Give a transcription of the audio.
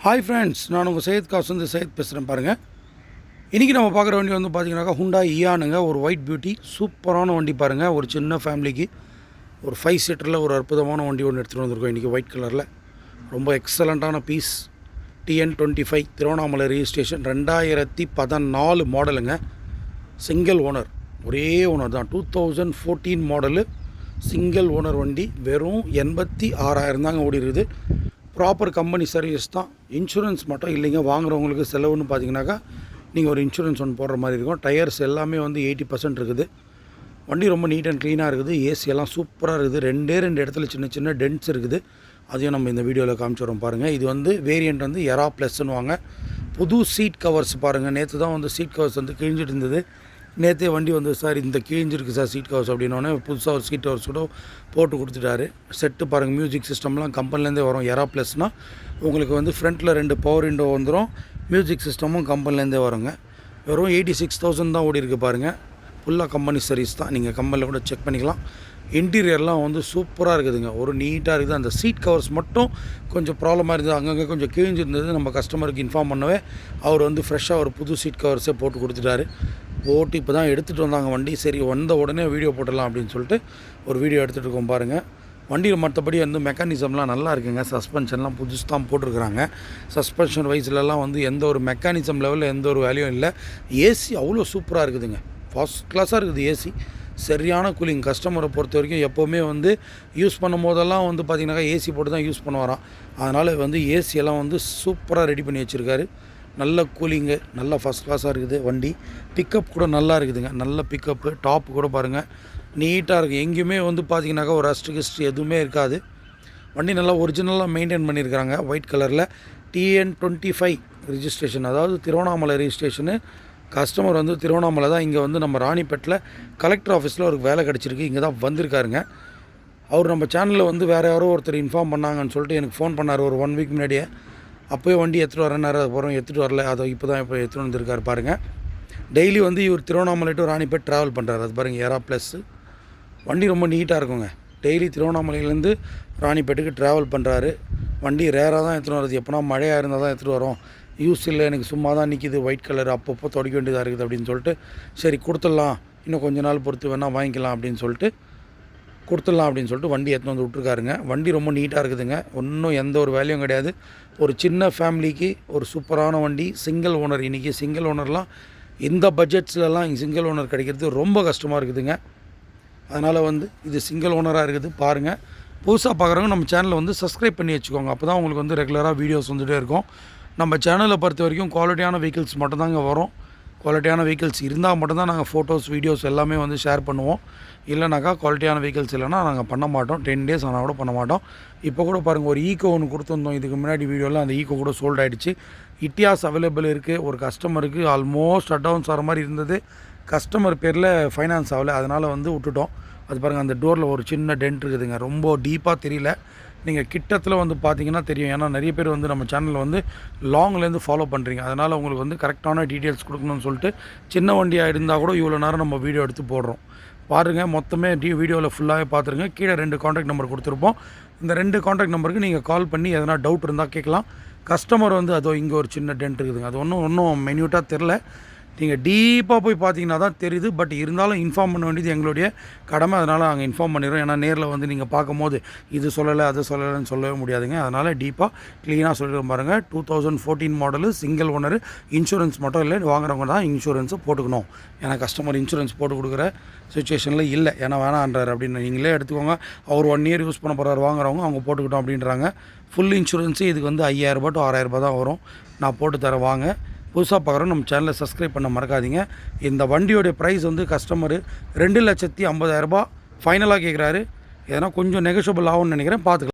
Hi friends, நான் உங்கள் சையத் காசுந்து சையத் பேசுகிறேன் பாருங்கள். இன்றைக்கி நம்ம பார்க்குற வண்டி வந்து பார்த்திங்கனாக்கா ஹுண்டாய் இயானுங்க. ஒரு ஒயிட் பியூட்டி, சூப்பரான வண்டி பாருங்கள். ஒரு சின்ன ஃபேமிலிக்கு ஒரு 5 சீட்டரில் ஒரு அற்புதமான வண்டி ஒன்று எடுத்துகிட்டு வந்திருக்கோம் இன்றைக்கி. ஒயிட் கலரில் ரொம்ப எக்ஸலண்ட்டான பீஸ். TN25 திருவண்ணாமலை ரெஜிஸ்ட்ரேஷன், 2014 மாடலுங்க. சிங்கிள் ஓனர், ஒரே ஓனர் தான். 2014 மாடலு, சிங்கிள் ஓனர் வண்டி. வெறும் 86,000 தாங்க ஓடி இருக்குது. ப்ராப்பர் கம்பெனி சர்வீஸ் தான். இன்சூரன்ஸ் மட்டும் இல்லைங்க. வாங்குறவங்களுக்கு செலவுன்னு பார்த்தீங்கன்னாக்கா நீங்கள் ஒரு இன்சூரன்ஸ் ஒன்று போடுற மாதிரி இருக்கும். டயர்ஸ் எல்லாமே வந்து 80% இருக்குது. வண்டி ரொம்ப நீட் அண்ட் க்ளீனாக இருக்குது. ஏசி எல்லாம் சூப்பராக இருக்குது. ரெண்டு இடத்துல சின்ன சின்ன டென்ட்ஸ் இருக்குது. அதையும் நம்ம இந்த வீடியோவில் காமிச்சிடுறோம் பாருங்கள். இது வந்து வேரியண்ட் வந்து எரா ப்ளஸ்ன்னு வாங்க. புது சீட் கவர்ஸ் பாருங்கள். நேற்று தான் வந்து சீட் கவர்ஸ் வந்து கிழிஞ்சிட்டு இருந்தது. நேற்றே வண்டி வந்து சார் இந்த கிழிஞ்சிருக்கு சார் சீட் கவர்ஸ் அப்படின்னோடனே புதுசாக ஒரு சீட் கவர்ஸ் கூட போட்டு கொடுத்துட்டாரு. செட்டு பாருங்கள். மியூசிக் சிஸ்டம்லாம் கம்பெனிலேருந்தே வரும். எரா ப்ளஸ்னால் உங்களுக்கு வந்து ஃப்ரண்ட்டில் 2 பவர் விண்டோ வந்துடும். மியூசிக் சிஸ்டமும் கம்பெனிலேருந்தே வருங்க. வெறும் 86,000 தான் ஓடி இருக்குது பாருங்கள். ஃபுல்லாக கம்பெனி சர்வீஸ் தான். நீங்கள் கம்பெனியில் கூட செக் பண்ணிக்கலாம். இன்டீரியர்லாம் வந்து சூப்பராக இருக்குதுங்க. ஒரு நீட்டாக இருக்குது. அந்த சீட் கவர்ஸ் மட்டும் கொஞ்சம் ப்ராப்ளமாக இருந்தது. அங்கங்கே கொஞ்சம் கிழிஞ்சிருந்தது. நம்ம கஸ்டமருக்கு இன்ஃபார்ம் பண்ணவே அவர் வந்து ஃப்ரெஷ்ஷாக ஒரு புது சீட் கவர்ஸே போட்டு கொடுத்துட்டாரு. போட்டு இப்போ தான் எடுத்துகிட்டு வந்தாங்க வண்டி. சரி, வந்த உடனே வீடியோ போட்டுடலாம் அப்படின்னு சொல்லிட்டு ஒரு வீடியோ எடுத்துகிட்டு இருக்கோம் பாருங்கள். வண்டியில் மற்றபடி வந்து மெக்கானிசம்லாம் நல்லா இருக்குங்க. சஸ்பென்ஷன்லாம் புதுசு தான் போட்டிருக்கிறாங்க. சஸ்பென்ஷன் வைஸ்லலாம் வந்து எந்த ஒரு மெக்கானிசம் லெவலில் எந்த ஒரு வேல்யூவும் இல்லை. ஏசி அவ்வளோ சூப்பராக இருக்குதுங்க. ஃபர்ஸ்ட் கிளாஸாக இருக்குது ஏசி. சரியான கூலிங். கஸ்டமரை பொறுத்த வரைக்கும் எப்போவுமே வந்து யூஸ் பண்ணும் போதெல்லாம் வந்து பார்த்திங்கனாக்கா ஏசி போட்டு தான் யூஸ் பண்ண வரான். அதனால் வந்து ஏசியெல்லாம் வந்து சூப்பராக ரெடி பண்ணி வச்சுருக்காரு. நல்ல கூலிங்கு, நல்ல ஃபஸ்ட் கிளாஸாக இருக்குது வண்டி. பிக்கப் கூட நல்லா இருக்குதுங்க. நல்ல பிக்கப்பு. டாப்பு கூட பாருங்கள் நீட்டாக இருக்குது. எங்கேயுமே வந்து பார்த்திங்கனாக்கா ஒரு ரஸ்ட்டு எதுவுமே இருக்காது. வண்டி நல்லா ஒரிஜினலாக மெயின்டைன் பண்ணியிருக்கிறாங்க. ஒயிட் கலரில் TN25 ரிஜிஸ்ட்ரேஷன், அதாவது திருவண்ணாமலை ரிஜிஸ்ட்ரேஷனு. கஸ்டமர் வந்து திருவண்ணாமலை தான். இங்கே வந்து நம்ம ராணிப்பேட்டில் கலெக்டர் ஆஃபீஸில் அவருக்கு வேலை கிடச்சிருக்கு. இங்கே தான் வந்திருக்காருங்க. அவர் நம்ம சேனலில் வந்து வேறு யாரோ ஒருத்தர் இன்ஃபார்ம் பண்ணாங்கன்னு சொல்லிட்டு எனக்கு ஃபோன் பண்ணார் ஒரு 1 வீக் முன்னாடியே. அப்போயே வண்டி எடுத்துகிட்டு வரேன்னாரு. அப்புறம் எடுத்துகிட்டு வரல. அதை இப்போ எடுத்துகிட்டு வந்திருக்காரு பாருங்கள். டெய்லி வந்து இவர் திருவண்ணாமலை டு ராணிப்பேட் ட்ராவல் பண்ணுறாரு. அது பாருங்கள் எரா ப்ளஸ்ஸு. வண்டி ரொம்ப நீட்டாக இருக்குங்க. டெய்லி திருவண்ணாமலையிலேருந்து ராணிப்பேட்டுக்கு ட்ராவல் பண்ணுறாரு. வண்டி ரேராக தான் எடுத்துகிட்டு வரது. எப்போனா மழையாக இருந்தால் தான் எடுத்துகிட்டு வரோம். யூஸ் இல்லை, எனக்கு சும்மா தான் நிற்கிது, ஒயிட் கலர், அப்பப்போ துடைக்க வேண்டியதாக இருக்குது அப்படின்னு சொல்லிட்டு சரி கொடுத்துடலாம், இன்னும் கொஞ்ச நாள் பொறுத்து வேணால் வாங்கிக்கலாம் அப்படின்னு சொல்லிட்டு வண்டி எடுத்துன்னு வந்து விட்ருக்காருங்க. வண்டி ரொம்ப நீட்டாக இருக்குதுங்க. ஒன்றும் எந்த ஒரு வேலையும் கிடையாது. ஒரு சின்ன ஃபேமிலிக்கு ஒரு சூப்பரான வண்டி. Single owner. இன்றைக்கி சிங்கிள் ஓனர்லாம் இந்த பட்ஜெட்ஸ்லலாம் இங்கே சிங்கிள் ஓனர் கிடைக்கிறது ரொம்ப கஷ்டமாக இருக்குதுங்க. அதனால் வந்து இது சிங்கிள் ஓனராக இருக்குது பாருங்கள். புதுசாக பார்க்குறவங்க நம்ம சேனலை வந்து சப்ஸ்கிரைப் பண்ணி வச்சுக்கோங்க. அப்போ தான் உங்களுக்கு வந்து ரெகுலராக வீடியோஸ் வந்துகிட்டே இருக்கும். நம்ம சேனலை பொறுத்த வரைக்கும் குவாலிட்டியான வெஹிக்கிள்ஸ் மட்டும்தாங்க வரும். குவாலிட்டியான வெஹிக்கிள்ஸ் இருந்தால் மட்டும்தான் நாங்கள் ஃபோட்டோஸ் வீடியோஸ் எல்லாமே வந்து ஷேர் பண்ணுவோம். இல்லைனாக்கா குவாலிட்டியான வெஹிக்கிள்ஸ் இல்லைனா நாங்கள் பண்ண மாட்டோம். 10 days ஆனால் கூட பண்ண மாட்டோம். இப்போ கூட பாருங்கள், ஒரு ஈக்கோ ஒன்று கொடுத்துருந்தோம் இதுக்கு முன்னாடி வீடியோவில். அந்த ஈக்கோ கூட சோல்ட் ஆகிடுச்சு. இட்டியாஸ் அவைலபிள் இருக்குது. ஒரு கஸ்டமருக்கு ஆல்மோஸ்ட் அட்வான்ஸ் ஆகிற மாதிரி இருந்தது. கஸ்டமர் பேரில் ஃபைனான்ஸ் ஆகலை. அதனால் வந்து விட்டுட்டோம். அது பாருங்கள், அந்த டோரில் ஒரு சின்ன டென்ட் இருக்குதுங்க. ரொம்ப டீப்பாக தெரியல. நீங்கள் கிட்டத்தில் வந்து பார்த்தீங்கன்னா தெரியும். ஏன்னா நிறைய பேர் வந்து நம்ம சேனலில் வந்து லாங்லேருந்து ஃபாலோ பண்ணுறீங்க. அதனால் உங்களுக்கு வந்து கரெக்டான டீட்டெயில்ஸ் கொடுக்கணும்னு சொல்லிட்டு சின்ன வண்டியாக இருந்தால் கூட இவ்வளோ நேரம் நம்ம வீடியோ எடுத்து போடுறோம் பாருங்கள். மொத்தமே வீடியோவில் ஃபுல்லாகவே பார்த்துருங்க. கீழே 2 காண்டாக்ட் நம்பர் கொடுத்துருப்போம். இந்த 2 காண்டாக்ட் நம்பருக்கு நீங்கள் கால் பண்ணி எதனா டவுட் இருந்தால் கேட்கலாம். கஸ்டமர் வந்து அதோ இங்கே ஒரு சின்ன டென்ட் இருக்குதுங்க. அது ஒன்றும் மென்யூட்டாக தெரில. நீங்கள் டீப்பாக போய் பார்த்தீங்கன்னா தான் தெரியுது. பட் இருந்தாலும் இன்ஃபார்ம் பண்ண வேண்டியது எங்களுடைய கடமை. அதனால் நாங்கள் இன்ஃபார்ம் பண்ணிடுறோம். ஏன்னா நேரில் வந்து நீங்கள் பார்க்கும்போது இது சொல்லலை அது சொல்லலைன்னு சொல்லவே முடியாதுங்க. அதனால் டீப்பாக க்ளீனாக சொல்லிடுறோம் பாருங்கள். 2014 மாடலு, சிங்கிள் ஓனரு. இன்சூரன்ஸ் மட்டும் இல்லை, வாங்குறவங்க தான் இன்சூரன்ஸை போட்டுக்கணும். ஏன்னா கஸ்டமர் இன்சூரன்ஸ் போட்டு கொடுக்குற சுச்சுவேஷனில் இல்லை. ஏன்னா வேணான்றார் அப்படின்னு நீங்களே எடுத்துக்கோங்க. அவர் 1 year யூஸ் பண்ண போகிறார், வாங்குறவங்க அவங்க போட்டுக்கிட்டோம் அப்படின்றாங்க. ஃபுல் இன்சூரன்ஸு இதுக்கு வந்து 5,000 to 6,000 தான் வரும். நான் போட்டு தரேன் வாங்க. புதுசாக பார்க்குறோம், நம்ம சேனலை சப்ஸ்கிரைப் பண்ண மறக்காதீங்க. இந்த வண்டியோடைய ப்ரைஸ் வந்து கஸ்டமரு 2,50,000 ஃபைனலாக கேட்குறாரு. எதனா கொஞ்சம் நெகோஷியபிள் ஆகும்னு நினைக்கிறேன். பார்த்துக்கலாம்.